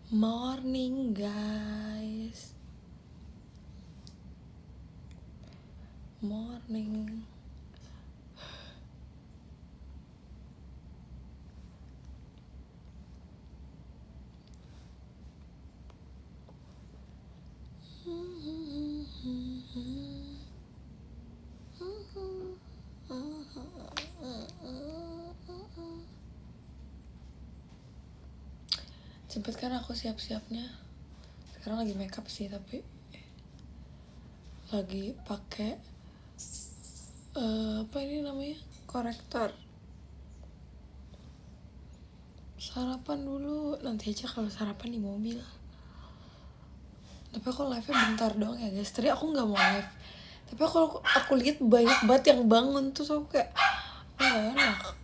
Morning guys. Morning. Cepet kan aku siap-siapnya. Sekarang lagi makeup sih, tapi lagi pakai apa ini namanya, korektor. Sarapan dulu, nanti aja kalau sarapan di mobil. Tapi aku live-nya bentar doang ya guys. Tadi aku nggak mau live, tapi aku lihat banyak banget yang bangun, terus aku kayak nggak enak.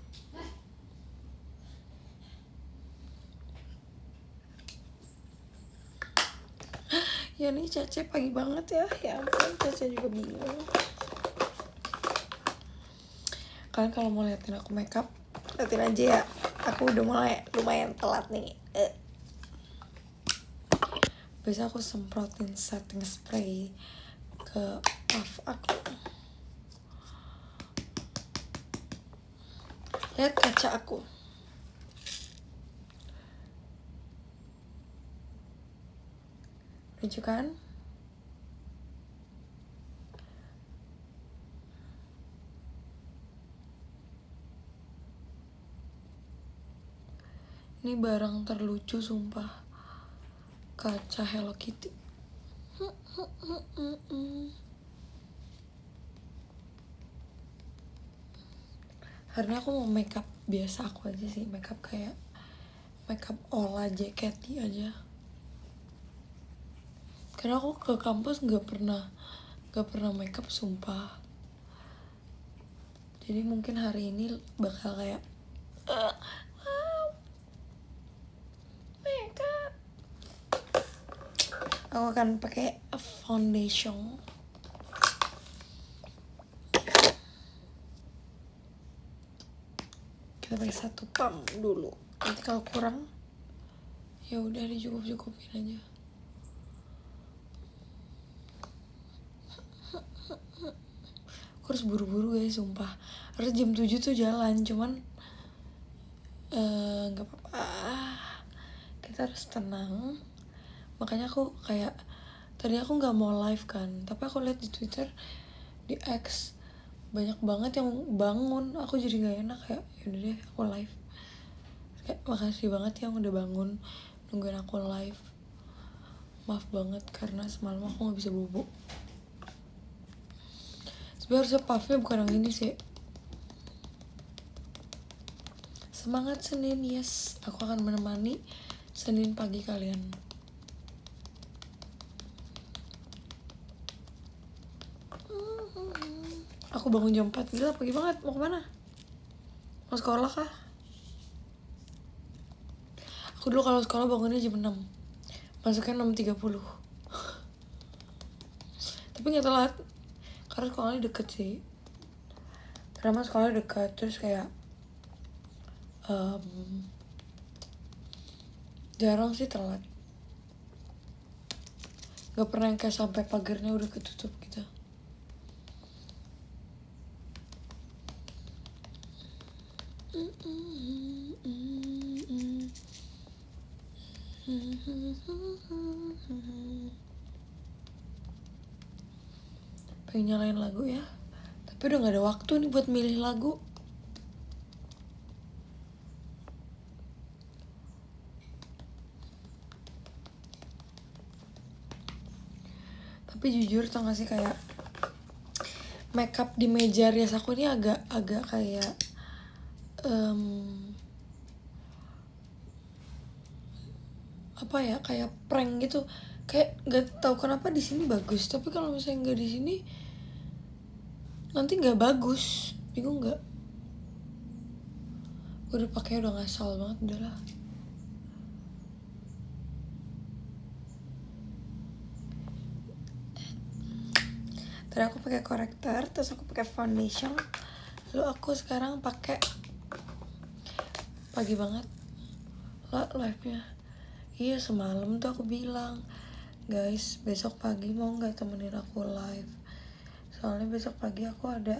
Ya nih Caca pagi banget ya. Ya ampun, Caca juga bingung. Kalian kalau mau liatin aku makeup, liatin aja ya. Aku udah mulai lumayan telat nih. Biasa aku semprotin setting spray ke puff aku. Lihat kaca aku. Lucu kan? Ini barang terlucu sumpah. Kaca Hello Kitty. Karena aku mau makeup biasa aku aja sih, makeup kayak makeup Ola JKT aja. Karena aku ke kampus nggak pernah makeup sumpah. Jadi mungkin hari ini bakal kayak makeup. Aku akan pakai foundation. Kita pakai satu pump dulu. Nanti kalau kurang, ya udah dicukup-cukupin aja. Aku harus buru-buru ya sumpah. Harus jam 7 tuh jalan, cuman nggak apa-apa. Kita harus tenang. Makanya aku kayak tadi aku nggak mau live kan, tapi aku lihat di Twitter, di X banyak banget yang bangun. Aku jadi nggak enak, kayak yaudah deh aku live. Kayak makasih banget yang udah bangun nungguin aku live. Maaf banget karena semalam aku nggak bisa bobo. Sebenarnya harusnya puffnya bukan yang ini sih. Semangat Senin, yes. Aku akan menemani Senin pagi kalian. Aku bangun jam 4, gila pagi banget. Mau kemana? Mau sekolah kah? Aku dulu kalau sekolah bangunnya jam 6, masuknya 6.30. Tapi gak telat, karena sekolahnya deket sih. Karena sekolahnya dekat, terus kayak jarang sih telat. Gak pernah yang kayak sampai pagarnya udah ketutup gitu. Pengen nyalain lagu ya, tapi udah gak ada waktu nih buat milih lagu. Tapi jujur tau gak sih, kayak makeup di meja rias aku ini agak kayak apa ya, kayak prank gitu. Kayak nggak tahu kenapa di sini bagus, tapi kalau misalnya nggak di sini nanti nggak bagus. Bingung nggak? Udah pakai udah ngasal banget, udahlah. Tadi aku pakai korektor, terus aku pakai foundation, lalu aku sekarang pakai pagi banget live-nya. Iya, semalam tuh aku bilang, guys besok pagi mau nggak temenin aku live, soalnya besok pagi aku ada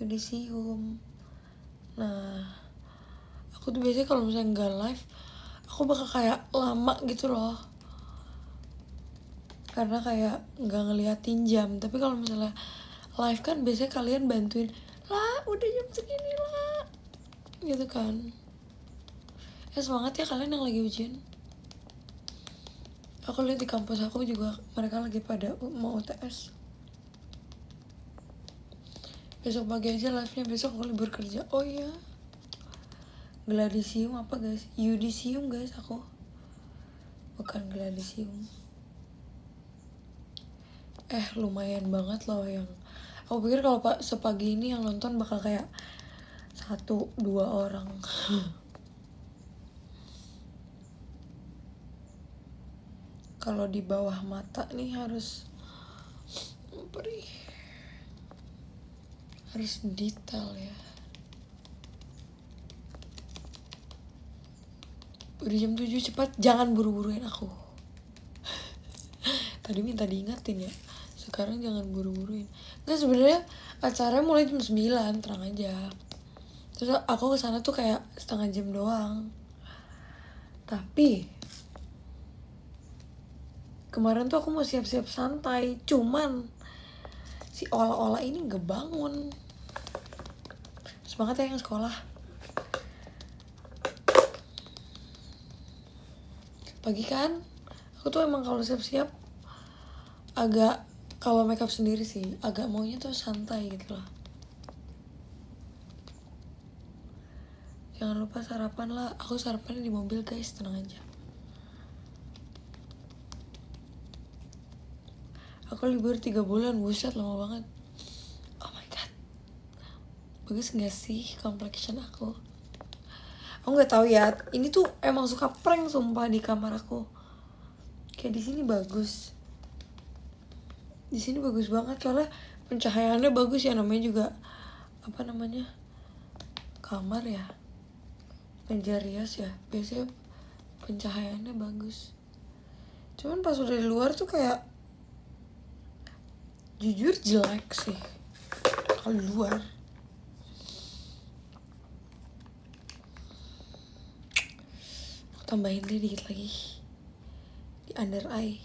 yudisium. Nah, aku tuh biasanya kalau misalnya nggak live aku bakal kayak lama gitu loh, karena kayak nggak ngeliatin jam. Tapi kalau misalnya live kan biasanya kalian bantuin lah, udah jam segini lah gitu kan. Ya semangat ya kalian yang lagi ujian. Aku lihat di kampus aku juga mereka lagi pada mau UTS. Besok pagi aja live-nya, besok aku libur kerja. Oh iya, gladisium apa guys? Yudisium guys aku, bukan gladisium. Lumayan banget loh yang aku pikir kalau sepagi ini yang nonton bakal kayak 1-2 orang. Kalau di bawah mata nih harus detail ya. Udah jam 7, cepat, jangan buru-buruin aku. Tadi minta diingetin ya, sekarang jangan buru-buruin. Nggak, sebenarnya acaranya mulai jam 9, terang aja. Terus aku kesana tuh kayak setengah jam doang. Tapi kemarin tuh aku mau siap-siap santai, cuman si olah-olah ini gak bangun. Semangat ya yang sekolah. Pagi kan, aku tuh emang kalau siap-siap agak, kalau makeup sendiri sih agak maunya tuh santai gitu loh. Jangan lupa sarapan lah. Aku sarapannya di mobil guys, tenang aja. Aku libur 3 bulan, buset lama banget. Oh my god, bagus gak sih complexion aku? Aku nggak tahu ya, ini tuh emang suka prank sumpah di kamar aku. Kayak di sini bagus, di sini bagus banget soalnya pencahayaannya bagus ya, namanya juga apa namanya, kamar ya, meja rias ya, biasanya pencahayaannya bagus. Cuman pas udah di luar tuh kayak jujur jelek sih kalau di luar. Aku tambahin deh dikit lagi di under eye.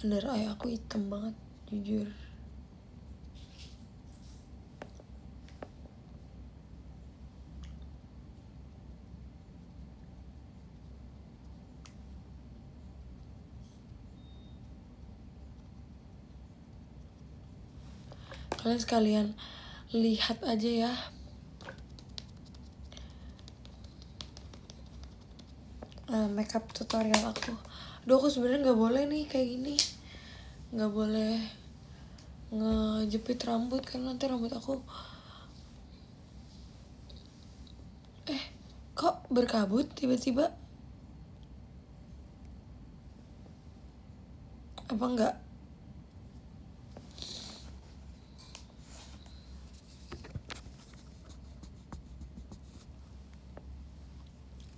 Under eye aku hitam banget jujur. Kalian sekalian lihat aja ya. Makeup tutorial aku. Aduh, aku sebenarnya nggak boleh nih kayak gini. Nggak boleh ngejepit rambut kan nanti rambut aku. Kok berkabut tiba-tiba? Apa enggak?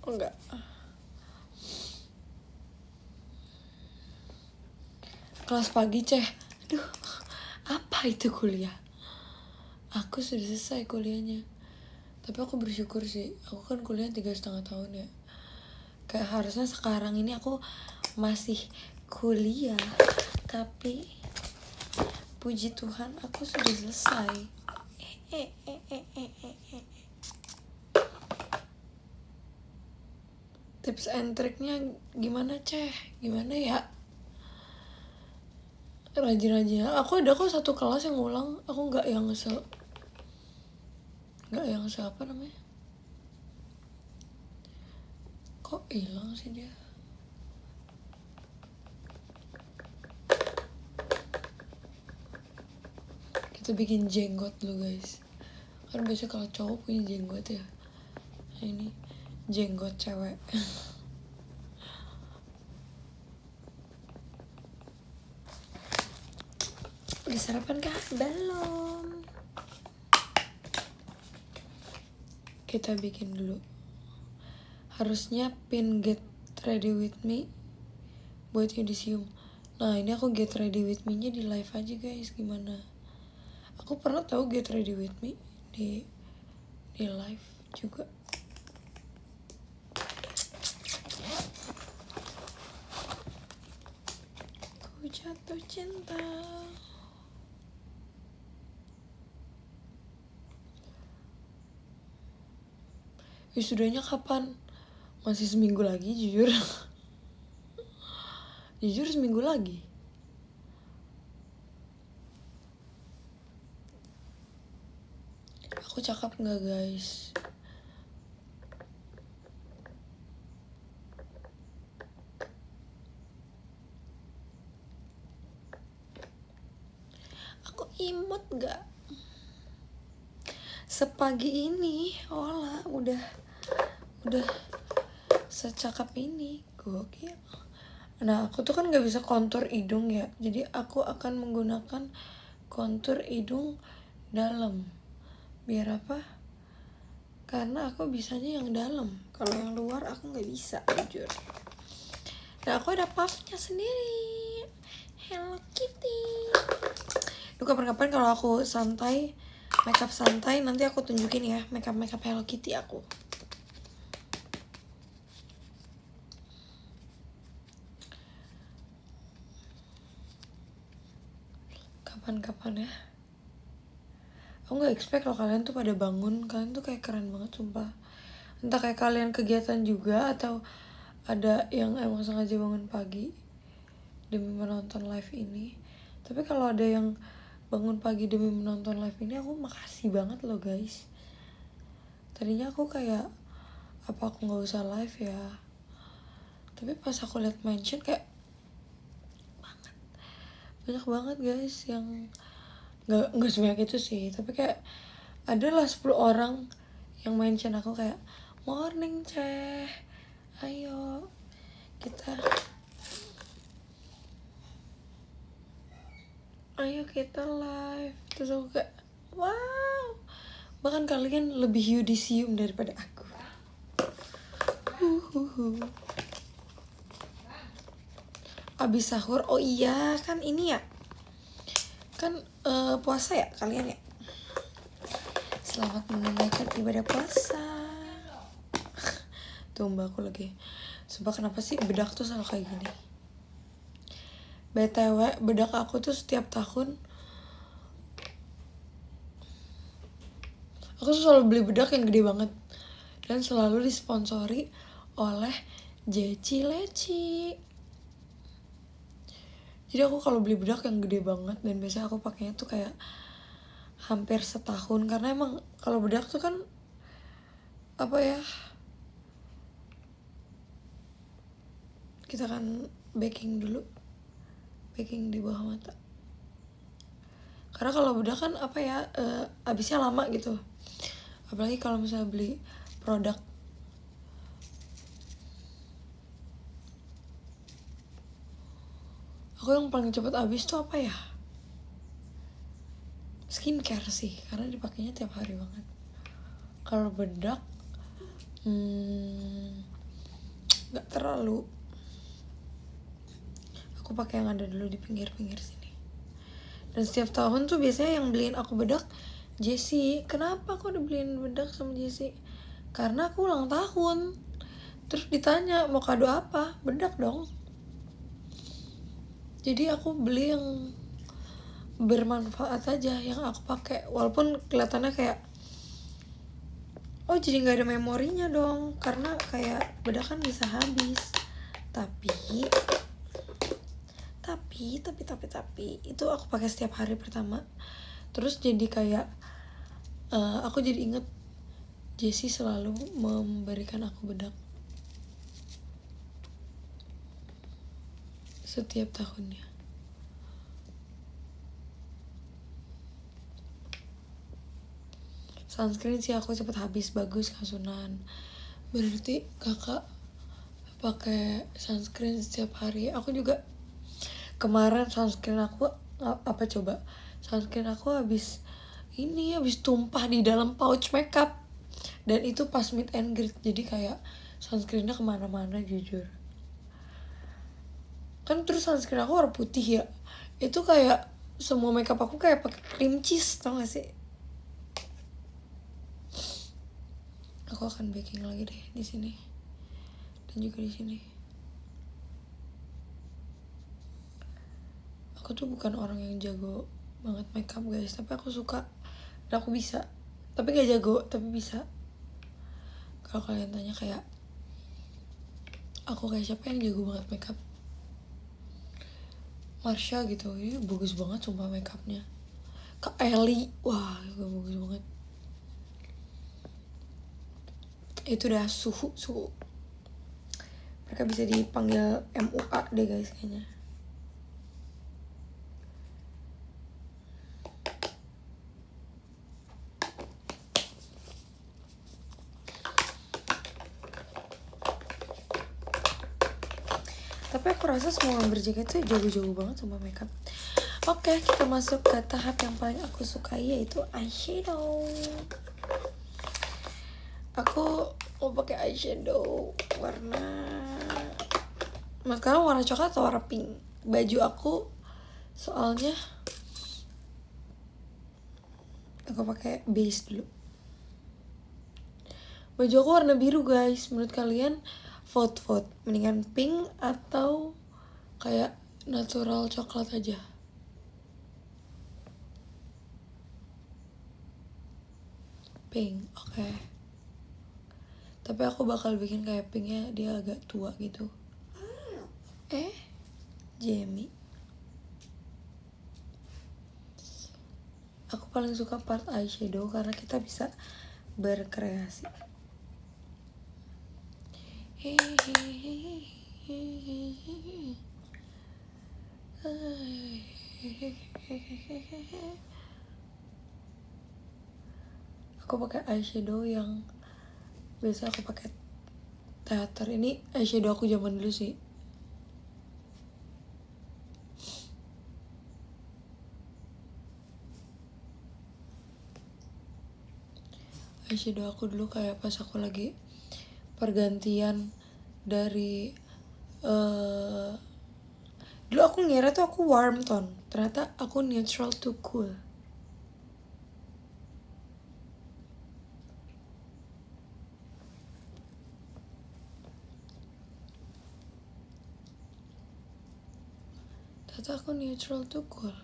Oh enggak. Kelas pagi ceh. Aduh, apa itu kuliah? Aku sudah selesai kuliahnya. Tapi aku bersyukur sih, aku kan kuliah 3,5 tahun ya. Kayak harusnya sekarang ini aku masih kuliah, tapi puji Tuhan aku sudah selesai. Tips and triknya gimana ceh? Gimana ya? Rajin-rajin. Aku ada kok satu kelas yang ngulang. Aku nggak yang apa namanya? Kok hilang sih dia? Kita bikin jenggot dulu guys. Kan biasanya kalau cowok punya jenggot ya. Nah, ini jenggot cewek. Udah sarapan kah? Belum. kita bikin dulu. Harusnya pin get ready with me buat Yudisium. Nah ini aku get ready with me nya di live aja guys. Gimana? Aku pernah tahu get ready with me di live juga. Ku jatuh cinta. Wisudanya kapan? Masih seminggu lagi jujur. Jujur seminggu lagi. Aku cakep gak guys? Aku imut gak? Sepagi ini olah udah secakap ini. Gokil. Nah aku tuh kan gak bisa kontur hidung ya, jadi aku akan menggunakan kontur hidung dalam. Biar apa? Karena aku bisanya yang dalam. Kalau yang luar aku gak bisa jujur. Nah aku ada puffnya sendiri, Hello Kitty. Duh kapan-kapan kalau aku santai, makeup santai, nanti aku tunjukin ya makeup Hello Kitty aku. Kapan-kapan ya. Aku gak expect loh kalian tuh pada bangun. Kalian tuh kayak keren banget sumpah. Entah kayak kalian kegiatan juga atau ada yang emang sengaja bangun pagi demi menonton live ini. Tapi kalau ada yang bangun pagi demi menonton live ini, aku makasih banget loh guys. Tadinya aku kayak, apa aku gak usah live ya? Tapi pas aku liat mention kayak banyak banget guys yang nggak sebanyak itu sih, tapi kayak adalah 10 orang yang mention aku kayak morning Ceh, ayo kita live. Terus aku kayak wow, bahkan kalian lebih Yudisium daripada aku. Abis sahur, oh iya kan ini ya kan puasa ya kalian ya. Selamat menunaikan ibadah puasa. Tuh mbak aku lagi. Sumpah kenapa sih bedak tuh selalu kayak gini. BTW bedak aku tuh setiap tahun aku tuh selalu beli bedak yang gede banget dan selalu disponsori oleh Jeci Leci. Jadi aku kalau beli bedak yang gede banget dan biasanya aku pakainya tuh kayak hampir setahun, karena emang kalau bedak tuh kan apa ya, kita kan baking dulu, baking di bawah mata. Karena kalau bedak kan apa ya, habisnya lama gitu. Apalagi kalau misalnya beli produk aku yang paling cepet habis tuh apa ya, skincare sih, karena dipakainya tiap hari banget. Kalau bedak nggak terlalu, aku pakai yang ada dulu di pinggir-pinggir sini. Dan setiap tahun tuh biasanya yang beliin aku bedak Jessie. Kenapa aku udah beliin bedak sama Jessie? Karena aku ulang tahun. Terus ditanya mau kado apa? Bedak dong. Jadi aku beli yang bermanfaat aja yang aku pakai, walaupun kelihatannya kayak oh jadi nggak ada memorinya dong, karena kayak bedak kan bisa habis. Tapi itu aku pakai setiap hari pertama. Terus jadi kayak aku jadi inget Jessie selalu memberikan aku bedak setiap tahunnya. Sunscreen sih aku cepet habis, bagus Kasunan. Berarti kakak pakai sunscreen setiap hari. Aku juga kemarin sunscreen aku apa coba? Sunscreen aku habis tumpah di dalam pouch makeup. Dan itu pas meet and greet, jadi kayak sunscreennya kemana-mana jujur. Kan terus sunscreen aku warna putih ya, itu kayak semua makeup aku kayak pakai cream cheese, tau gak sih? Aku akan baking lagi deh di sini dan juga di sini. Aku tuh bukan orang yang jago banget makeup guys, tapi aku suka dan aku bisa. Tapi gak jago, tapi bisa. Kalau kalian tanya kayak aku kayak siapa yang jago banget makeup, Marsha gitu, ini bagus banget sumpah makeupnya. Kak Ellie, wah juga bagus banget. Itu udah suhu. Mereka bisa dipanggil MUA deh guys kayaknya. Tapi aku rasa semua orang berjaga tuh jago-jago banget sama makeup. Oke, kita masuk ke tahap yang paling aku sukai, yaitu eyeshadow. Aku mau pakai eyeshadow warna, sekarang warna coklat atau warna pink. Baju aku soalnya aku pakai base dulu. Baju aku warna biru guys. Menurut kalian vote mendingan pink atau kayak natural coklat aja? Pink, oke. Tapi aku bakal bikin kayak pinknya dia agak tua gitu. Jamie. Aku paling suka part eyeshadow karena kita bisa berkreasi. Aku pakai eyeshadow yang biasa aku pakai teater. Ini eyeshadow aku zaman dulu sih. Eyeshadow aku dulu kayak pas aku lagi pergantian dari dulu aku ngira tuh aku warm tone, ternyata aku neutral to cool. Ternyata aku neutral to cool.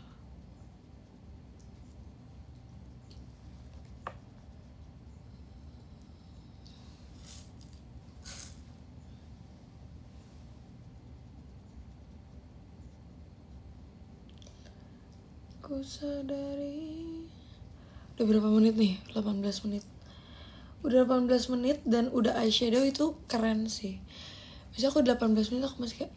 Ku sadari. Udah berapa menit nih? 18 menit. Udah 18 menit dan udah eyeshadow itu keren sih. Biasanya aku 18 menit aku masih kayak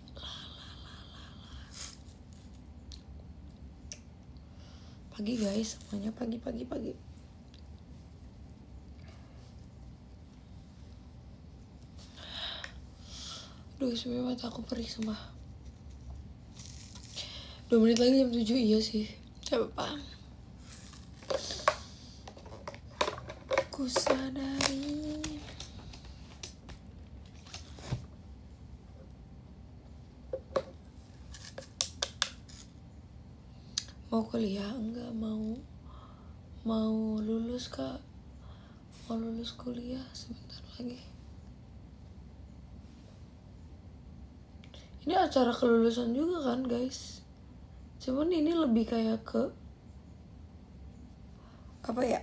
pagi guys, semuanya pagi. Aduh sebenernya mata aku perih sumpah. 2 menit lagi jam 7, iya sih. Gak apa-apa. Ku sadari. Mau kuliah? Enggak mau. Mau lulus kak? Mau lulus kuliah sebentar lagi. Ini acara kelulusan juga kan guys. Cuman ini lebih kayak ke apa ya?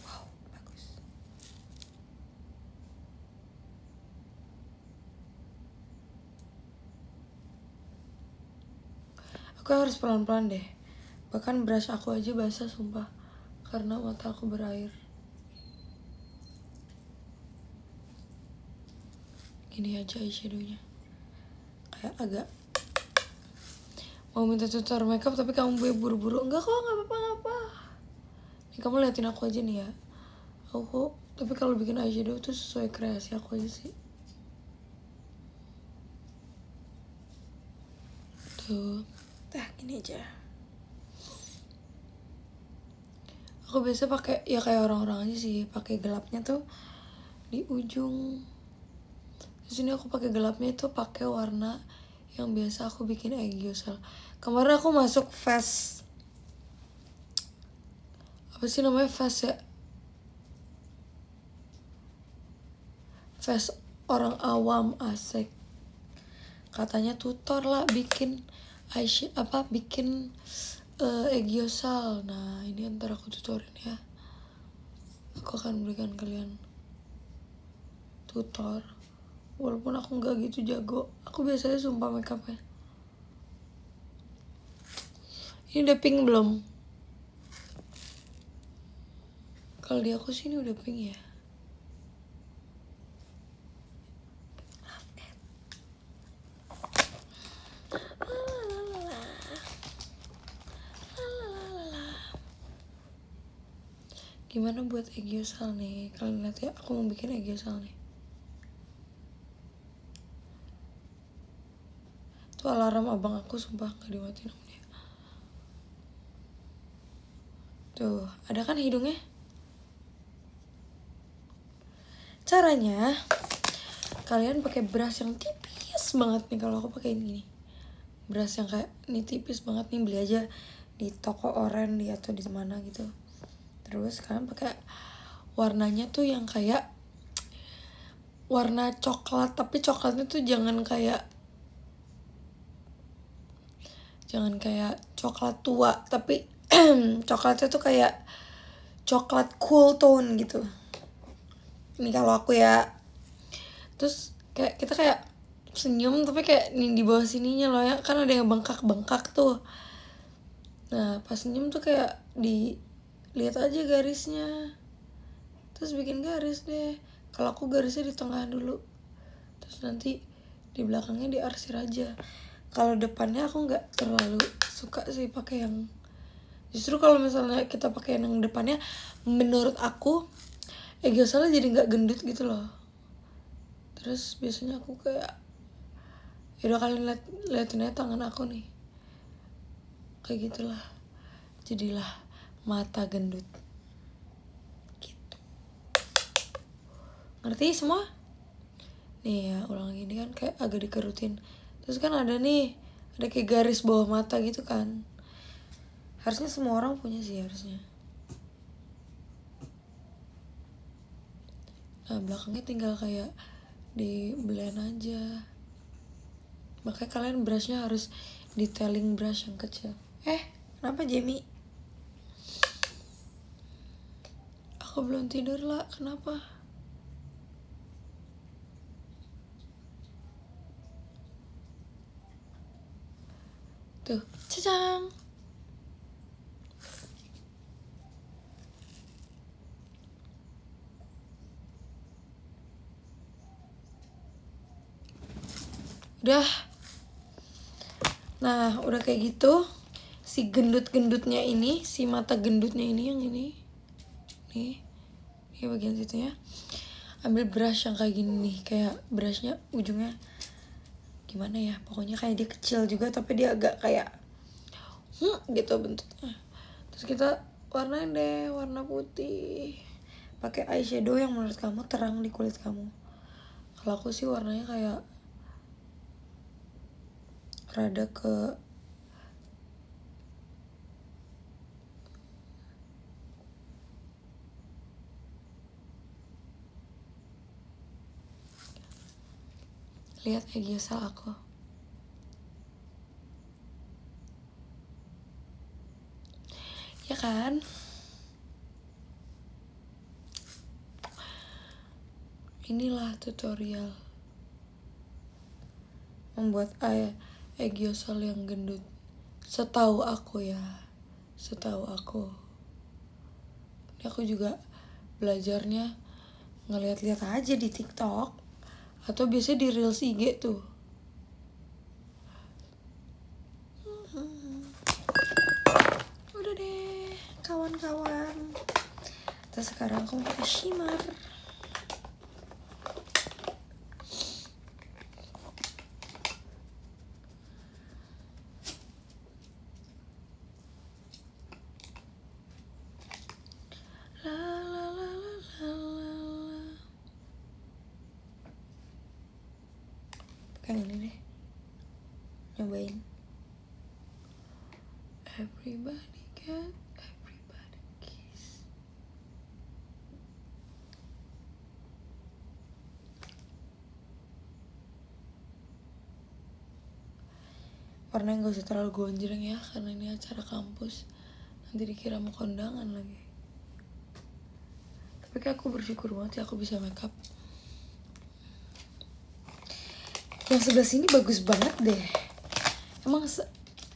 Wow, bagus. Aku harus pelan-pelan deh. Bahkan brush aku aja basah sumpah karena mata aku berair. Gini aja eyeshadownya. Kayak agak mau minta tutor makeup tapi kamu buru-buru. Enggak kok, nggak apa-apa. Nih kamu liatin aku aja nih ya. Aku tapi kalau bikin eyeshadow tuh sesuai kreasi aku aja sih. tuh. Gini aja. Aku biasa pakai ya kayak orang-orang aja sih, pakai gelapnya tuh di ujung. Di sini aku pakai gelapnya itu pakai warna yang biasa aku bikin Aegyoosal. Kemarin aku masuk fast, apa sih namanya, fast ya, fast orang awam, asik. Katanya tutor lah bikin bikin Aegyoosal. Nah ini ntar aku tutorin ya. Aku akan berikan kalian tutor. Walaupun aku nggak gitu jago, aku biasanya sumpah makeupnya. Ini udah pink belum? Kalau di aku sini udah pink ya. Gimana buat Aegyoosal nih? Kalian lihat ya, aku mau bikin Aegyoosal nih. Tuh alarm abang aku sumpah gak dimatiin sama dia. Tuh, ada kan hidungnya? Caranya kalian pakai brush yang tipis banget nih. Kalau aku pakai ini, brush yang kayak ini tipis banget nih, beli aja di toko oren di atau di mana gitu. Terus kalian pakai warnanya tuh yang kayak warna coklat, tapi coklatnya tuh jangan kayak coklat tua, tapi coklatnya tuh kayak coklat cool tone gitu. Ini kalau aku ya. Terus kayak kita kayak senyum tapi kayak nih di bawah sininya loh ya, kan ada yang bengkak-bengkak tuh. Nah pas senyum tuh kayak lihat aja garisnya, terus bikin garis deh. Kalau aku garisnya di tengah dulu, terus nanti di belakangnya diarsir aja. Kalau depannya aku nggak terlalu suka sih pakai yang, justru kalau misalnya kita pakai yang depannya, menurut aku Aegyoosal jadi nggak gendut gitu loh. Terus biasanya aku kayak, yaudah kalian liatin aja tangan aku nih, kayak gitulah, jadilah mata gendut gitu. Ngerti semua? Nih ya, ulang gini kan kayak agak dikerutin. Terus kan ada kayak garis bawah mata gitu kan. Harusnya semua orang punya sih harusnya. Nah belakangnya tinggal kayak di blend aja. Makanya kalian brushnya harus detailing brush yang kecil. Kenapa Jamie? Aku belum tidur lah, kenapa? Tuh, cacang. Udah. Nah, udah kayak gitu. Si gendut-gendutnya ini, si mata gendutnya ini yang ini. Nih bagian situ ya. Ambil brush yang kayak gini nih, kayak brushnya ujungnya gimana ya, pokoknya kayak dia kecil juga tapi dia agak kayak gitu bentuknya. Terus kita warnain deh warna putih, pakai eyeshadow yang menurut kamu terang di kulit kamu. Kalau aku sih warnanya kayak rada ke lihat Aegyoosal aku. Ya kan? Inilah tutorial membuat Aegyoosal yang gendut. Setahu aku ya. Setahu aku. Ini aku juga belajarnya ngeliat-liat aja di TikTok. Atau biasanya di Reels IG tuh. Udah deh kawan-kawan. Terus sekarang aku pakai shimmer. pakai yang ini deh, nyobain. Everybody get, everybody kiss. Warnanya gak usah terlalu gonjreng ya, karena ini acara kampus, nanti dikira mau kondangan lagi. Tapi kayak aku bersyukur banget ya aku bisa makeup. Yang sebelah sini bagus banget deh. Emang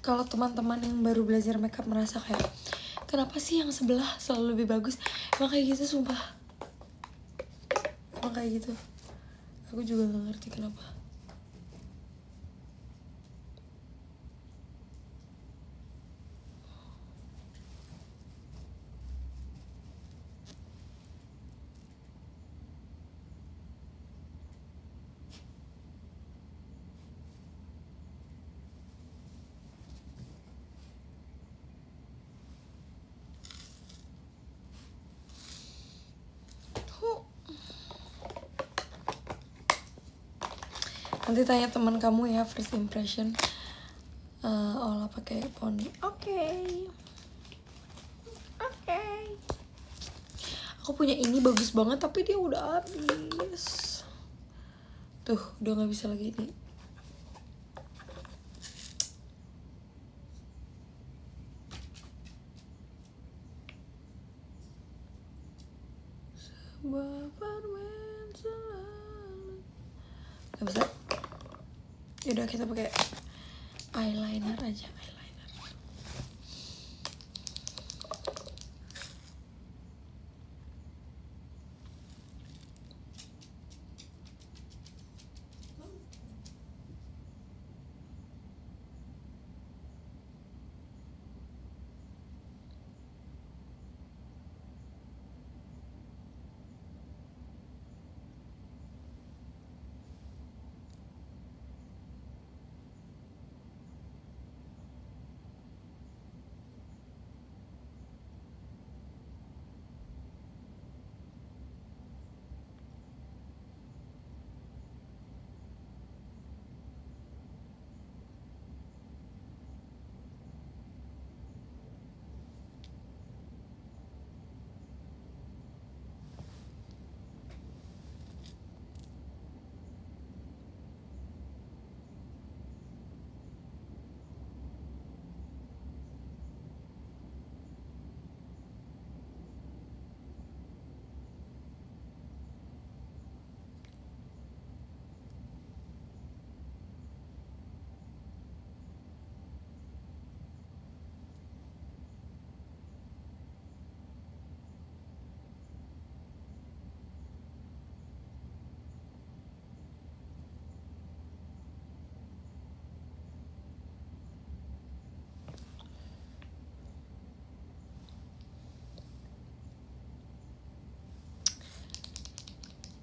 kalau teman-teman yang baru belajar makeup merasa kayak, kenapa sih yang sebelah selalu lebih bagus? Emang kayak gitu sumpah. Emang kayak gitu. Aku juga gak ngerti kenapa. Nanti tanya teman kamu ya first impression. Olah pakai poni. Oke. Aku punya ini bagus banget tapi dia udah habis. Tuh, udah nggak bisa lagi ini. Sebuah permen selalu. Gak bisa. Yaudah kita pakai eyeliner aja, eyeliner.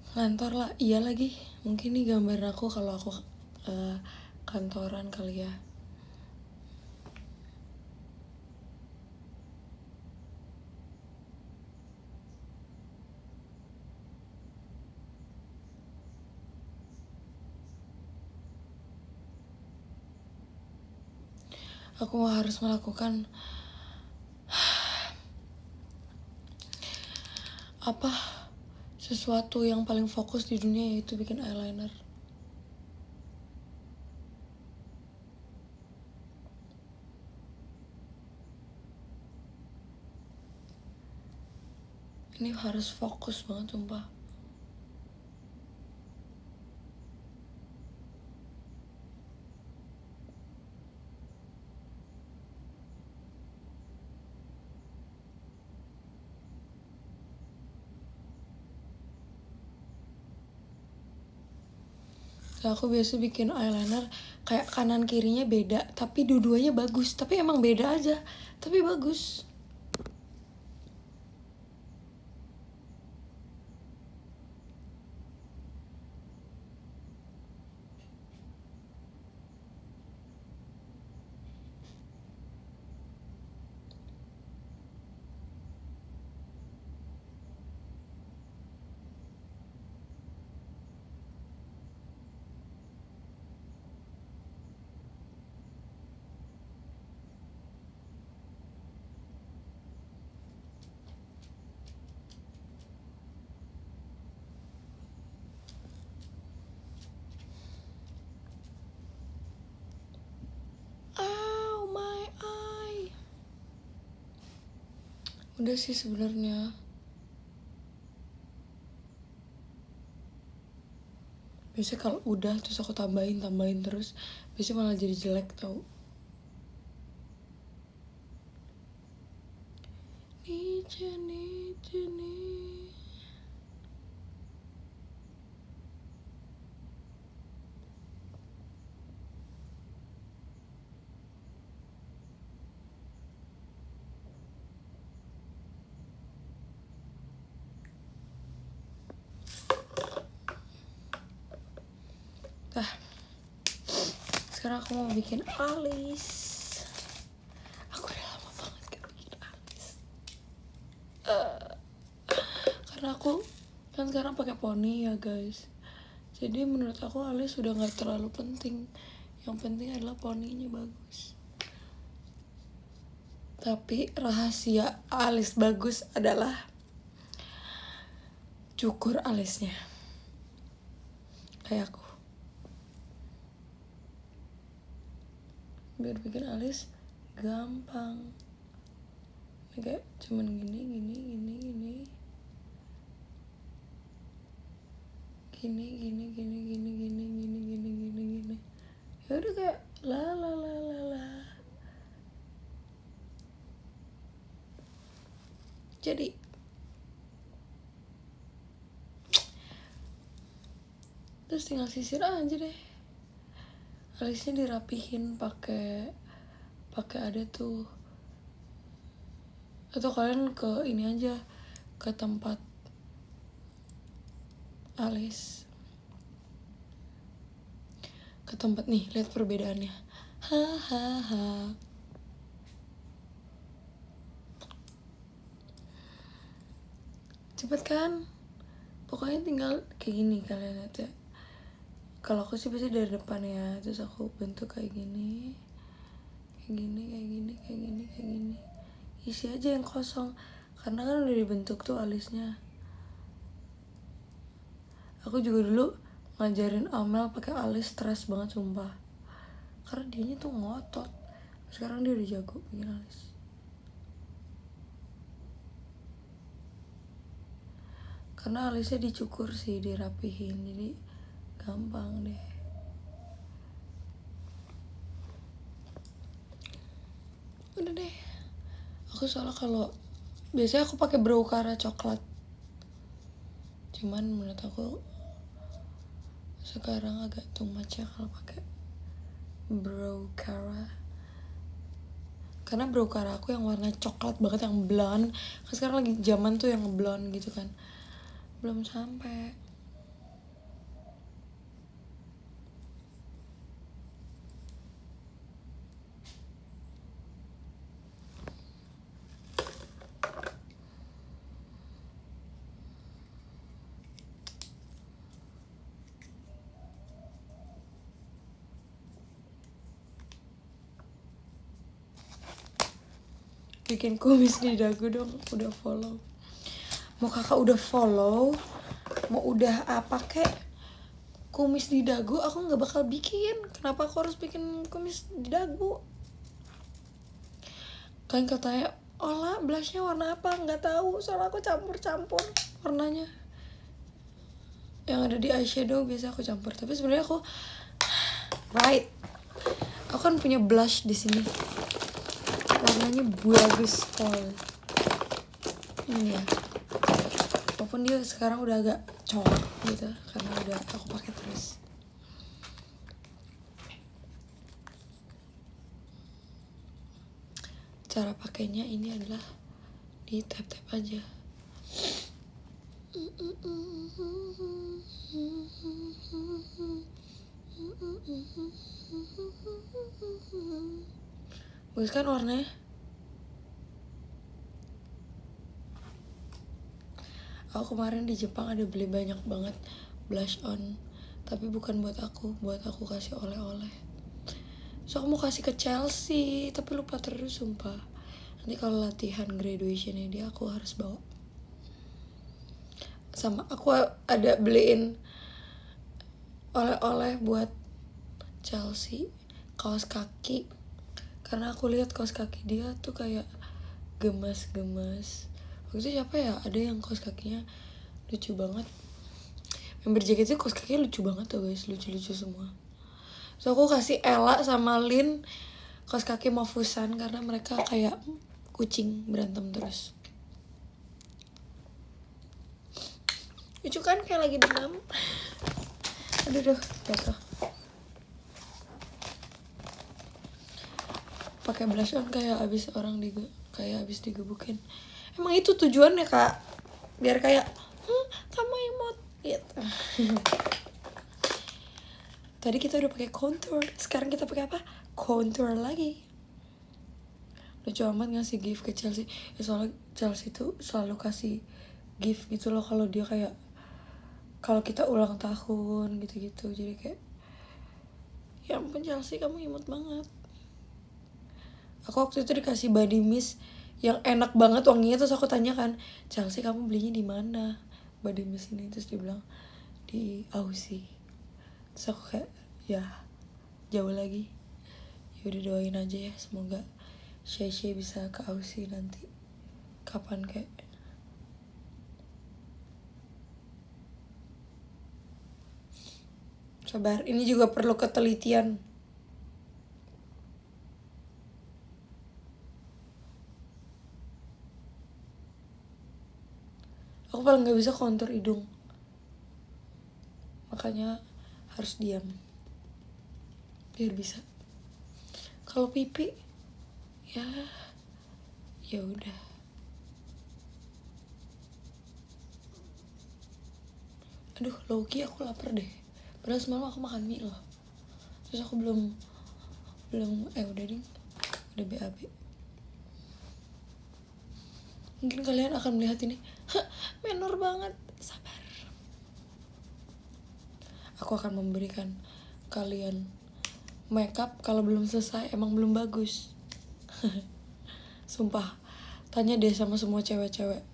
Kantor lah, iya lagi. Mungkin nih gambar aku kalau aku kantoran kali ya. Aku harus melakukan sesuatu yang paling fokus di dunia, yaitu bikin eyeliner. Ini harus fokus banget sumpah. Nah, aku biasa bikin eyeliner kayak kanan kirinya beda, tapi dua-duanya bagus. Tapi emang beda aja, tapi bagus. Udah sih sebenarnya. Biasanya kalau udah terus aku tambahin terus, biasanya malah jadi jelek tau. Nih. Sekarang aku mau bikin alis. Aku udah lama banget gak bikin alis. Karena aku kan sekarang pakai poni ya guys. Jadi menurut aku alis sudah nggak terlalu penting. Yang penting adalah poninya bagus. Tapi rahasia alis bagus adalah cukur alisnya. Kayak aku. Biar bikin alis gampang. Ini kayak cuman gini. Gini. Ya udah kayak la. Jadi terus tinggal sisir aja deh. Alisnya dirapihin pakai ada tuh. Atau kalian ke ini aja, ke tempat alis. Ke tempat nih, lihat perbedaannya. Hahaha. Cepet kan? Pokoknya tinggal kayak gini kalian lihat ya. Kalau aku sih pasti dari depan ya, terus aku bentuk kayak gini. Kayak gini. Isi aja yang kosong, karena kan udah dibentuk tuh alisnya. Aku juga dulu ngajarin Amel pakai alis, stres banget sumpah. Karena dianya tuh ngotot. Sekarang dia udah jago bikin alis. Karena alisnya dicukur sih, dirapihin, jadi gampang deh. Udah deh. Aku soalnya kalau biasanya aku pakai brow cara coklat. Cuman menurut aku sekarang agak too much ya kalau pakai brow cara. Karena brow cara aku yang warna coklat banget, yang blonde. Kan sekarang lagi zaman tuh yang blonde gitu kan. Belum sampai. Bikin kumis di dagu dong, udah follow. Mau kakak udah follow, mau udah apa kek, kumis di dagu aku nggak bakal bikin. Kenapa aku harus bikin kumis di dagu? Kalian katanya, olah blushnya warna apa? Nggak tahu, soalnya aku campur warnanya. Yang ada di eyeshadow biasa aku campur, tapi sebenarnya aku aku kan punya blush di sini. Warnanya bagus sekali. Ini ya. Walaupun dia sekarang udah agak coklat gitu, karena udah aku pakai terus. Cara pakainya ini adalah di tap-tap aja. Bagus kan warnanya? Aku kemarin di Jepang ada beli banyak banget blush on, tapi bukan buat aku kasih oleh-oleh. So aku mau kasih ke Chelsea, tapi lupa terus sumpah. Nanti kalau latihan graduationnya dia aku harus bawa. Sama aku ada beliin oleh-oleh buat Chelsea, kaos kaki. Karena aku lihat kaos kaki dia tuh kayak gemas. Waktu itu siapa ya, ada yang kaos kakinya lucu banget, member jacketnya kaos kakinya lucu banget tuh guys, lucu-lucu semua. So aku kasih Ella sama Lin kaos kaki Mofusan karena mereka kayak kucing berantem terus. Lucu kan, kayak lagi dendam. Aduh jatuh. Pakai blush on kayak abis digebukin. Emang itu tujuannya kak, biar kayak kamu imut gitu. Tadi kita udah pakai contour, sekarang kita pakai apa? Contour lagi. Lucu amat ngasih gift ke Chelsea. Ya soalnya Chelsea tuh selalu kasih gift gitu loh kalau dia kayak, kalau kita ulang tahun gitu-gitu. Jadi kayak, ya ampun Chelsea, kamu imut banget. Aku waktu itu dikasih body mist yang enak banget wanginya, terus aku tanya kan, Chelsea kamu belinya di mana body mist ini? Terus dia bilang di Aussie. Terus aku kayak, ya jauh lagi. Ya udah doain aja ya, semoga Shay bisa ke Aussie nanti. Kapan kayak. Sabar, ini juga perlu ketelitian. Aku paling gak bisa kontur hidung, makanya harus diam biar bisa. Kalau pipi ya udah. Aduh Loki, aku lapar deh. Padahal semalam aku makan mie loh. Terus aku belum udah ding, udah BAB. Mungkin kalian akan melihat ini, menor banget. Sabar, aku akan memberikan kalian makeup. Kalau belum selesai emang belum bagus. Sumpah, tanya deh sama semua cewek-cewek.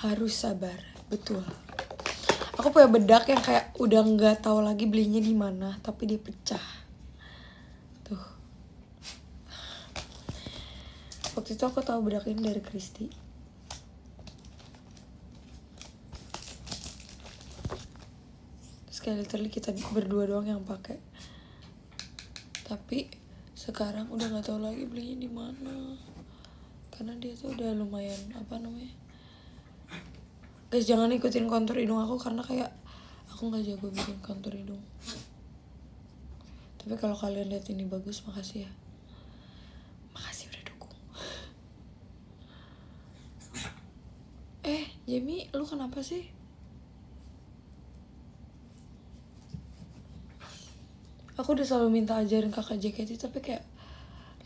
Harus sabar, betul. Aku punya bedak yang kayak udah nggak tahu lagi belinya di mana, tapi dia pecah. Tuh. Waktu itu aku tahu bedak ini dari Kristi. Sekali literally kita berdua doang yang pakai. Tapi sekarang udah nggak tahu lagi belinya di mana. Karena dia tuh udah lumayan Guys, jangan ikutin kontur hidung aku karena kayak aku nggak jago bikin kontur hidung. Tapi kalau kalian lihat ini bagus, makasih ya. Makasih udah dukung. Jamie, lu kenapa sih? Aku udah selalu minta ajarin kakak JKT, tapi kayak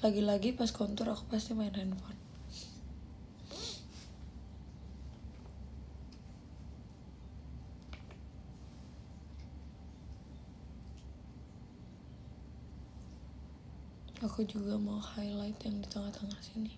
lagi-lagi pas kontur aku pasti main handphone. Aku juga mau highlight yang di tengah-tengah sini.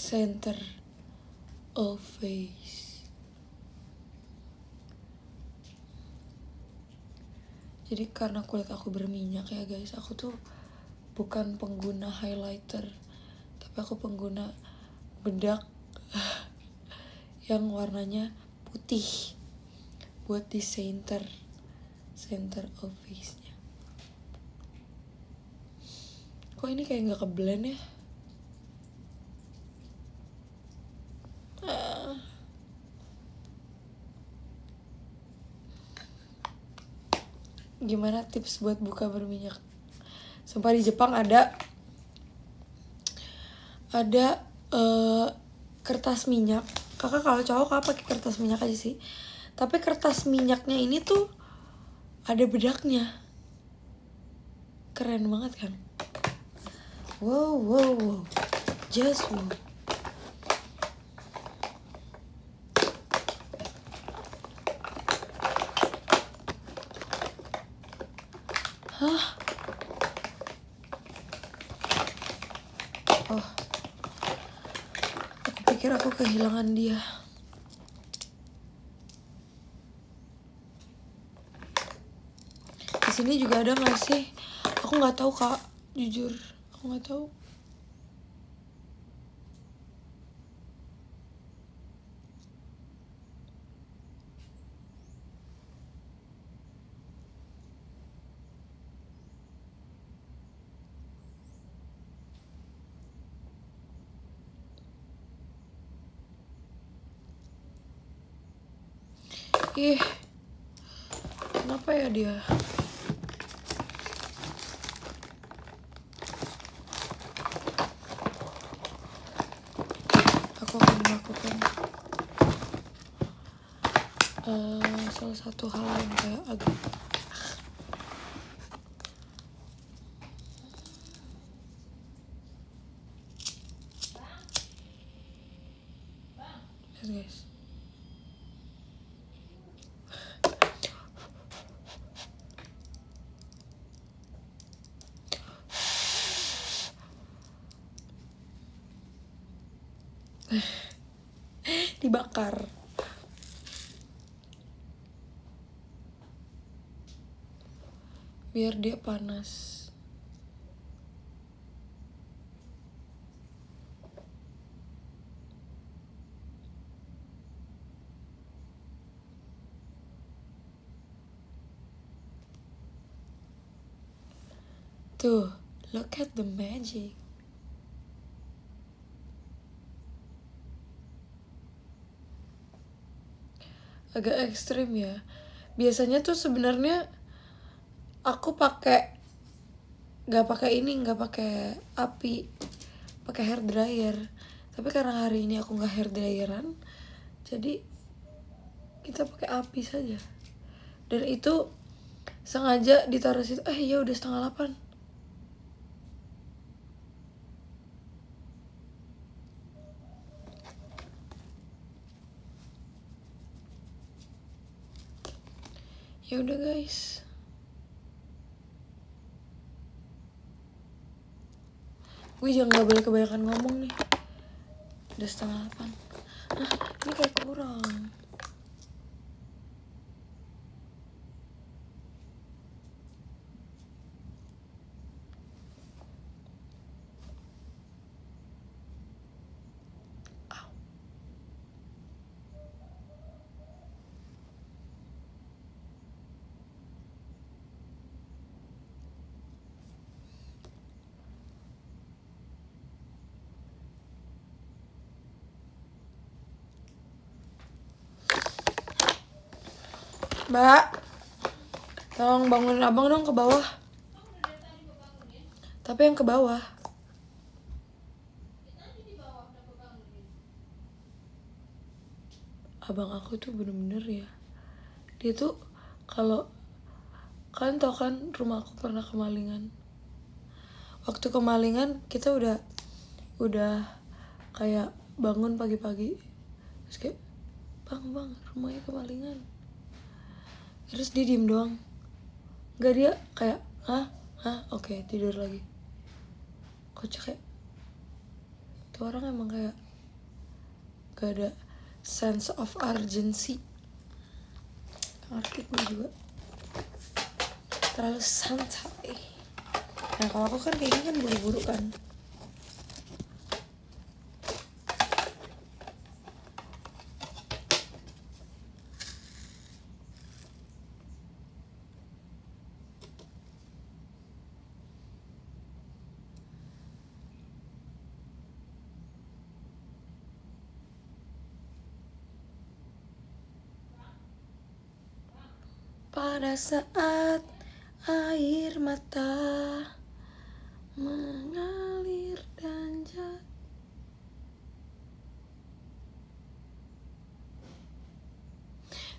Center of face. Jadi karena kulit aku berminyak ya guys, aku tuh bukan pengguna highlighter, tapi aku pengguna bedak yang warnanya putih buat di center of face-nya. Kok ini kayak nggak keblend ya? Gimana tips buat buka berminyak? Sumpah di Jepang ada kertas minyak. Kakak kalau cowok kakak pakai kertas minyak aja sih. Tapi kertas minyaknya ini tuh ada bedaknya. Keren banget kan? Wow. Just wow. Hah? Oh, aku pikir aku kehilangan dia. Di sini juga ada nggak sih? Aku nggak tahu kak, jujur, aku nggak tahu. Ih, kenapa ya dia? Aku akan melakukan salah satu hal yang kayak agak guys. Dibakar. Biar dia panas. Tuh, look at the magic. Agak ekstrim ya. Biasanya tuh sebenarnya aku nggak pakai api, pakai hair dryer. Tapi karena hari ini aku nggak hair dryeran, jadi kita pakai api saja. Dan itu sengaja ditaruh situ. Ya udah 7:30. Ya udah guys. Gue jangan nggak boleh kebanyakan ngomong nih. Udah 7:30. Ini kayak kurang. Mbak, tolong bangunin abang dong ke bawah. Tapi yang ke bawah. Abang aku tuh bener-bener ya. Dia tuh kalau kan tau kan rumah aku pernah kemalingan. Waktu kemalingan kita udah kayak bangun pagi-pagi. Terus kayak, bang, rumahnya kemalingan. Terus dia diem doang. Gak, dia kayak, oke, tidur lagi. Kocak kayak, tuh orang emang kayak gak ada sense of urgency. Ngerti gue juga. Terlalu santai. Nah kalau aku kan kayaknya kan buru-buru kan. Pada saat air mata mengalir dan jatuh.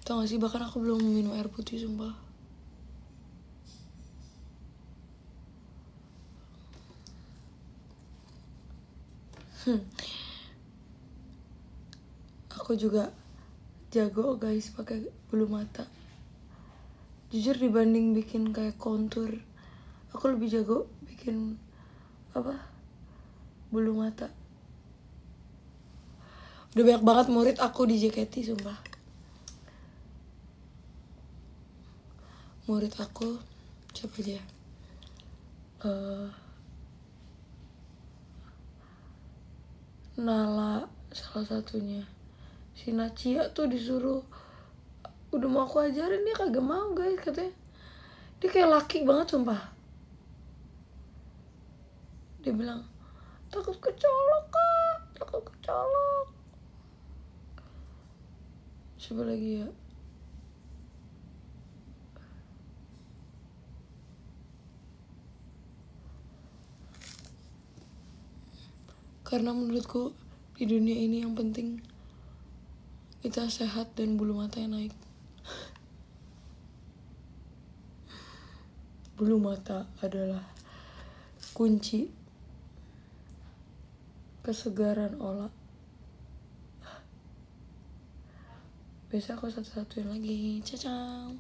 Tau gak sih, bahkan aku belum minum air putih sumpah. Aku juga jago guys pakai bulu mata. Jujur dibanding bikin kayak kontur, aku lebih jago bikin bulu mata. Udah banyak banget murid aku di JKT sumpah. Murid aku siapa aja? Nala salah satunya. Si Nacia tuh disuruh, udah mau aku ajarin dia kagak mau guys, katanya dia kayak laki banget sumpah. Dia bilang takut kecolok kak, takut kecolok. Siapa lagi ya? Karena menurutku di dunia ini yang penting kita sehat dan bulu matanya naik. Bulu mata adalah kunci kesegaran Ola. Biasa aku satu-satuin lagi. Cacang.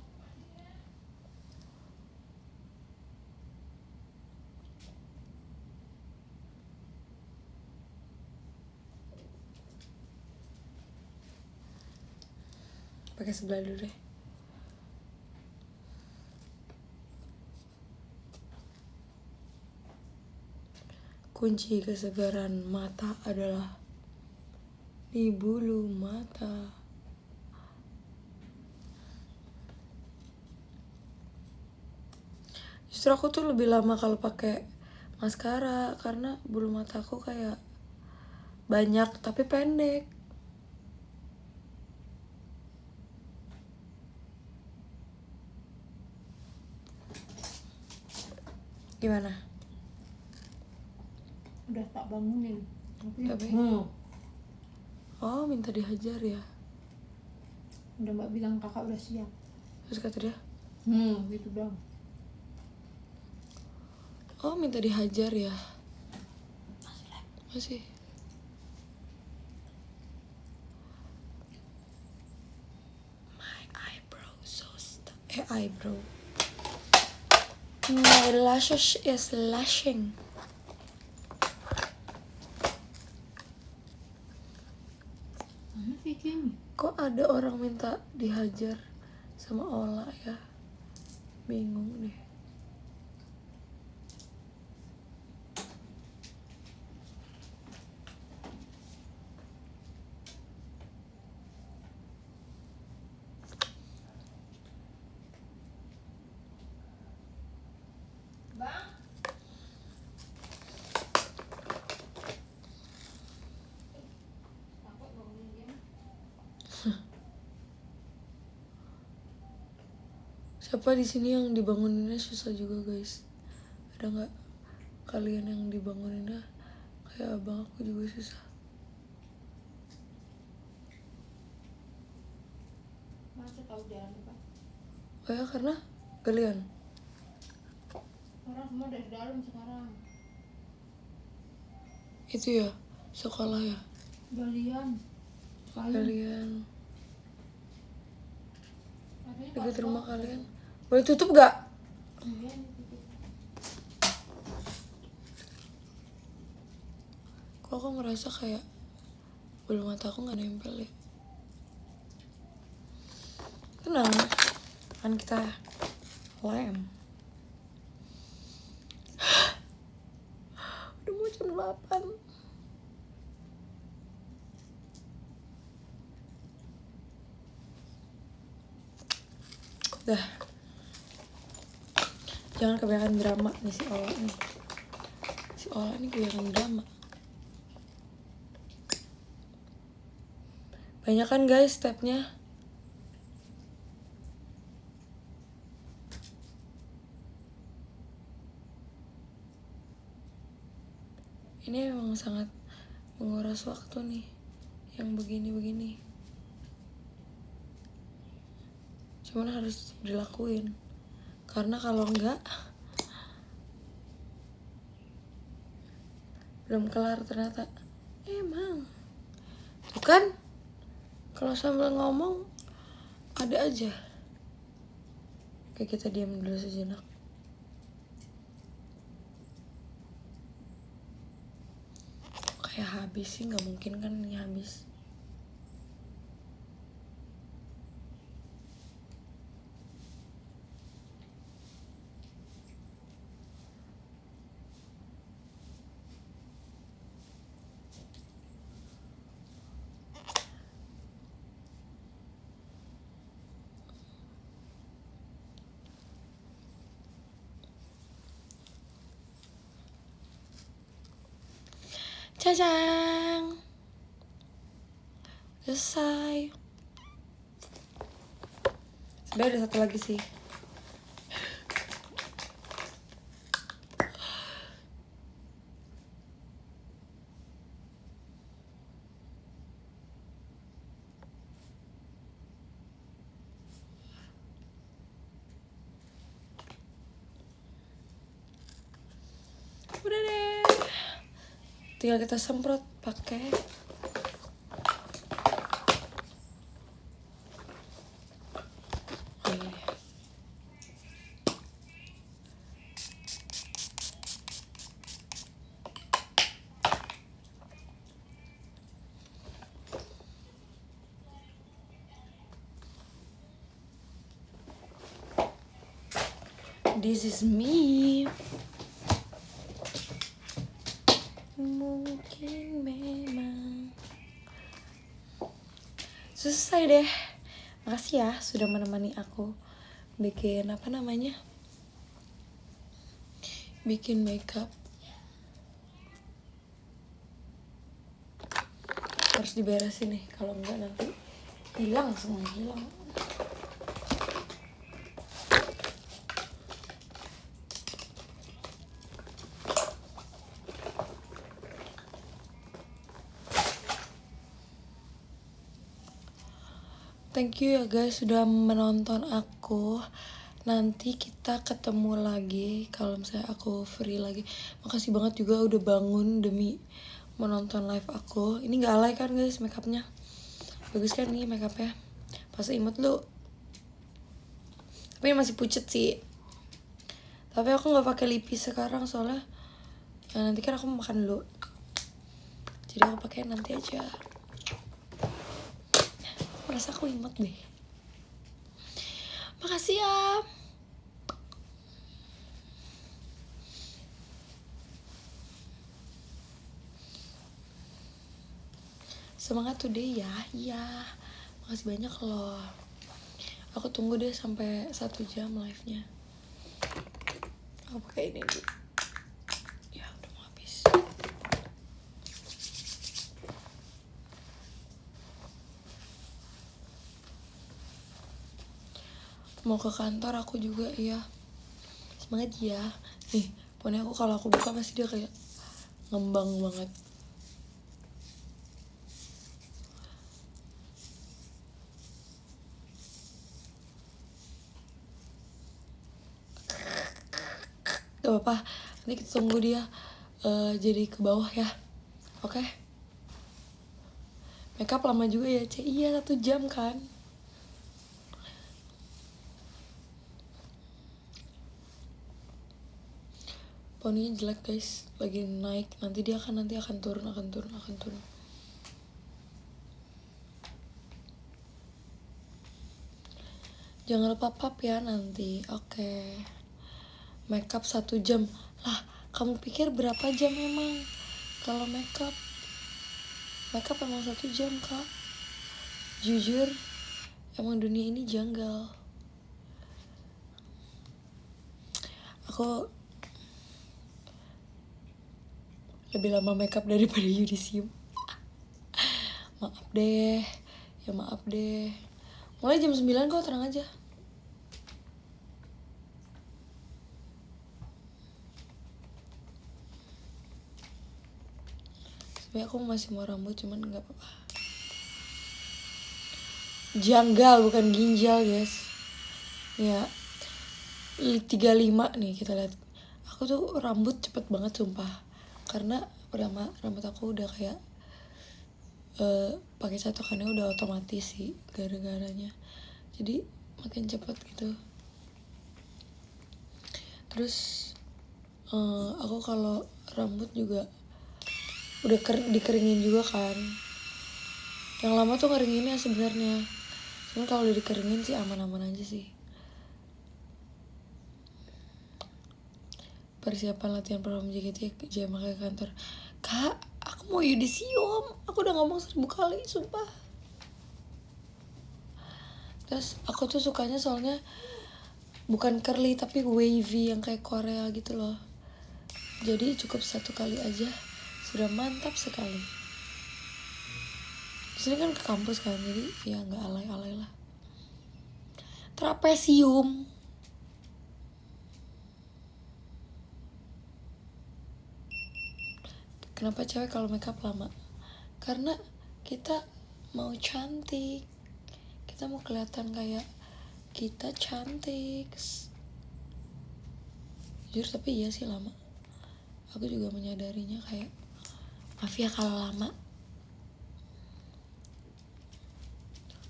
Pakai sebelah dulu deh. Kunci kesegaran mata adalah di bulu mata. Justru aku tuh lebih lama kalau pakai maskara karena bulu mata aku kayak banyak tapi pendek. Gimana? Udah tak bangunin. Tapi oh minta dihajar ya. Udah mbak bilang kakak udah siap. Terus kata dia, Gitu dong. oh minta dihajar ya. Masih. My eyebrow so stuck. Eyebrow. My lashes is lashing. Mana sih Kimi? Kok ada orang minta dihajar sama Ola ya? Bingung deh. Bang. Takut bangunin dia. Siapa di sini yang dibanguninnya susah juga guys? Ada nggak kalian yang dibanguninnya kayak abang aku juga susah? Masa tahu jalan Pak? Oh ya karena kalian? Orang semua dari dalam sekarang. Itu ya sekolah ya? Galian. Kalian Katanya dekat Pak, rumah kalian boleh tutup gak? Iya, gitu. Kok aku ngerasa kayak bulu mata aku nggak nempel ya? Tenang, kan kita lem. Udah mau jam 8. Udah. Jangan kebanyakan drama nih si Ola nih. Si Ola nih kebanyakan drama. Banyak kan guys stepnya. Ini memang sangat menguras waktu nih. Yang begini-begini. Cuman harus dilakuin. Karena kalau enggak belum kelar ternyata Emang tuh kan, kalau sambil ngomong ada aja. Kayak kita diam dulu sejenak. Kayak habis sih, nggak mungkin kan ini habis. Cacang, selesai. Sebenarnya ada satu lagi sih. Udah deh, tinggal kita semprot pakai This is me. Mungkin memang selesai deh. Makasih ya sudah menemani aku bikin bikin makeup. Harus diberesin nih, kalau enggak nanti hilang semua, hilang. Thank you ya guys sudah menonton aku. Nanti kita ketemu lagi kalau misalnya aku free lagi. Makasih banget juga udah bangun demi menonton live aku. Ini gak alay kan guys makeupnya? Bagus kan nih makeupnya? Pas imut lu. Tapi masih pucet sih. Tapi aku gak pakai lipis sekarang soalnya nanti kan aku makan dulu. Jadi aku pakai nanti aja. Merasa aku imut deh. Makasih ya. Semangat today ya. Iya. Makasih banyak loh. Aku tunggu deh sampai 1 jam live-nya. Aku pakai ini dulu. Ya udah mau habis. Mau ke kantor aku juga ya. Semangat ya. Nih pokoknya aku kalau aku buka pasti dia kayak ngembang banget. Gak apa-apa, nanti kita tunggu dia jadi ke bawah ya. Oke? Makeup lama juga ya, Iya 1 jam kan. Poninya jelek guys, lagi naik. Nanti dia akan turun. Jangan lupa pap ya nanti. Oke. Makeup 1 jam. Lah, kamu pikir berapa jam emang? Kalau makeup emang 1 jam kak. Jujur, emang dunia ini janggal. Aku lebih lama makeup daripada Yudisium. Maaf deh. Mulai jam 9 kok, tenang aja. Sebenernya aku masih mau rambut, cuman gak apa-apa. Janggal bukan ginjal guys. Ya 35 nih kita lihat. Aku tuh rambut cepet banget sumpah. Karena pertama rambut aku udah kayak pakai catokannya udah otomatis sih gara-garanya, jadi makin cepet gitu. Terus aku kalau rambut juga udah dikeringin juga kan. Yang lama tuh ngeringinnya sebenarnya, cuman kalau udah dikeringin sih aman-aman aja sih. Persiapan latihan program JKT jam ke kantor. Kak, aku mau yudisium. Aku udah ngomong 1000 kali, sumpah. Terus aku tuh sukanya soalnya bukan curly tapi wavy yang kayak Korea gitu loh. Jadi cukup 1 kali aja sudah mantap sekali. Di sini kan ke kampus kan, jadi ya nggak alay-alay lah. Trapesium. Kenapa cewek kalau makeup lama? Karena kita mau cantik, kita mau kelihatan kayak kita cantik. Jujur tapi iya sih lama. Aku juga menyadarinya kayak maaf ya kalau lama.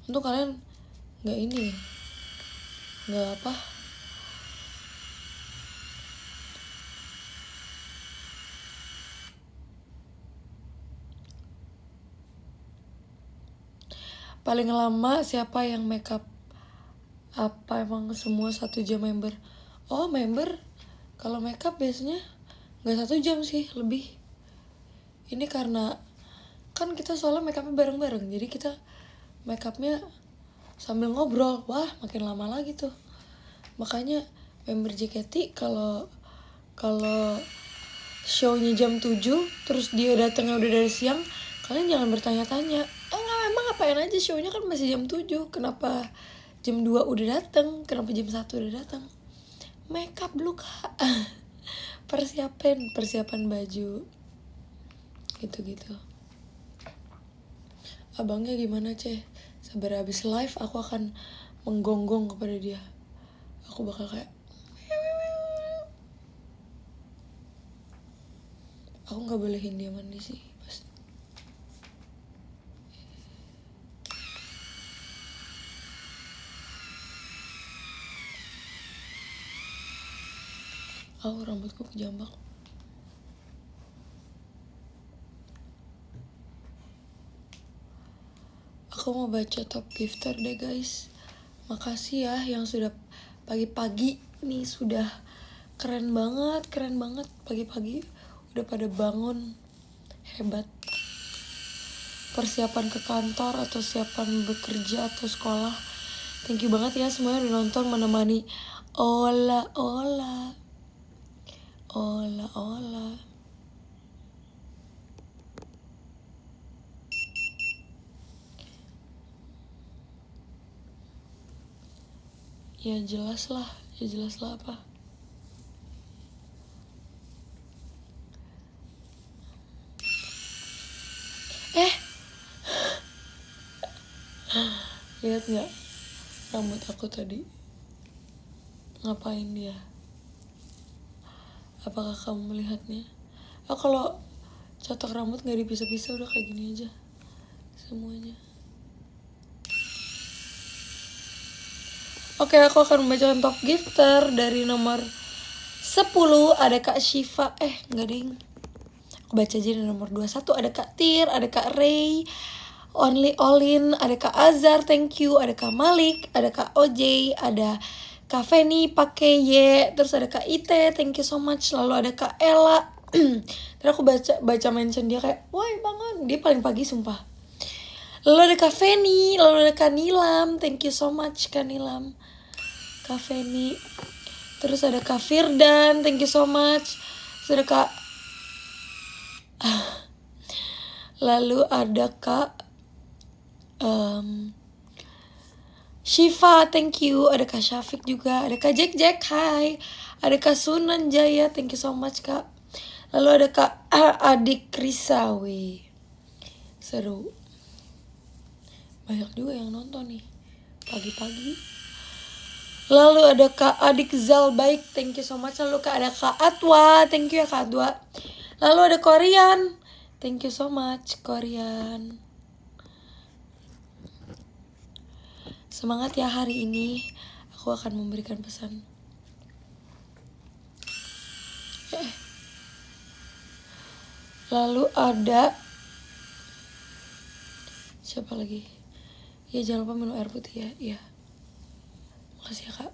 Untuk kalian nggak ini, nggak apa? Paling lama siapa yang makeup? Apa emang semua 1 jam member? Oh member, kalau makeup biasanya nggak 1 jam sih, lebih. Ini karena kan kita soalnya makeupnya bareng-bareng, jadi kita makeupnya sambil ngobrol, wah makin lama lagi tuh. Makanya member JKT kalau show-nya jam 7 terus dia datangnya udah dari siang, kalian jangan bertanya-tanya, enggak memang ngapain aja, show-nya kan masih jam 7, kenapa jam 2 udah datang, kenapa jam 1 udah datang? Makeup dulu kak. persiapan baju gitu-gitu. Abangnya gimana Ceh? Sabar habis live aku akan menggonggong kepada dia. Aku bakal kayak aku nggak bolehin dia mandi sih pasti. Aku rambutku kejambak. Aku mau baca top gifter deh guys. Makasih ya yang sudah pagi-pagi nih, sudah keren banget pagi-pagi udah pada bangun, hebat. Persiapan ke kantor atau siapan bekerja atau sekolah, thank you banget ya semuanya udah nonton, menemani ola. Ya jelas lah apa. Lihat nggak rambut aku tadi? Ngapain dia? Apakah kamu melihatnya? Kalau catok rambut nggak dipisah-pisah udah kayak gini aja semuanya. Oke, aku akan membacakan top gifter dari nomor 10 ada Kak Shiva. Nggak ding. Aku baca aja dari nomor 21 ada Kak Tir, ada Kak Ray, Only Olin, ada Kak Azhar, thank you, ada Kak Malik, ada Kak OJ, ada Kak Feni pakai Y, terus ada Kak Ite, thank you so much. Lalu ada Kak Ella. Terus aku baca mention dia kayak, woi bangun, dia paling pagi sumpah. Lalu ada Kak Feni, lalu ada Kak Nilam, thank you so much Kak Nilam, Kak Feni. Terus ada Kak Firdan, thank you so much. Terus ada Kak lalu ada Kak Shiva, thank you. Ada Kak Syafiq juga, ada Kak Jack, hai. Ada Kak Sunan Jaya, thank you so much Kak. Lalu ada Kak Adik Risawi. Seru. Banyak juga yang nonton nih pagi-pagi. Lalu ada Kak Adik Zal baik, thank you so much. Lalu ada Kak Atwa, thank you ya Kak Atwa. Lalu ada Korean, thank you so much Korean. Semangat ya hari ini. Aku akan memberikan pesan. Lalu ada siapa lagi? Ya jangan lupa minum air putih ya. Iya. Makasih ya Kak.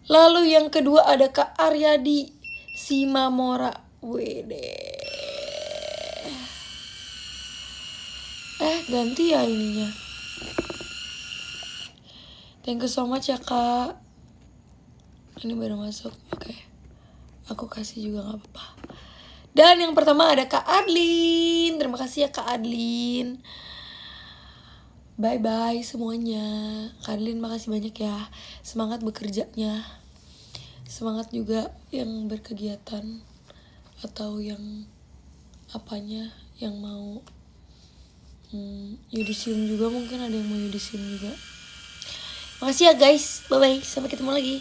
Lalu yang kedua ada Kak Aryadi Simamora. Wede. Ganti ya ininya. Thank you so much ya Kak. Ini baru masuk. Oke. Aku kasih juga gak apa-apa. Dan yang pertama ada Kak Adlin. Terima kasih ya Kak Adlin. Bye-bye semuanya. Kak Adlin makasih banyak ya. Semangat bekerjanya. Semangat juga yang berkegiatan. Atau yang apanya. Yang mau yudisium juga. Mungkin ada yang mau yudisium juga. Makasih ya guys. Bye-bye. Sampai ketemu lagi.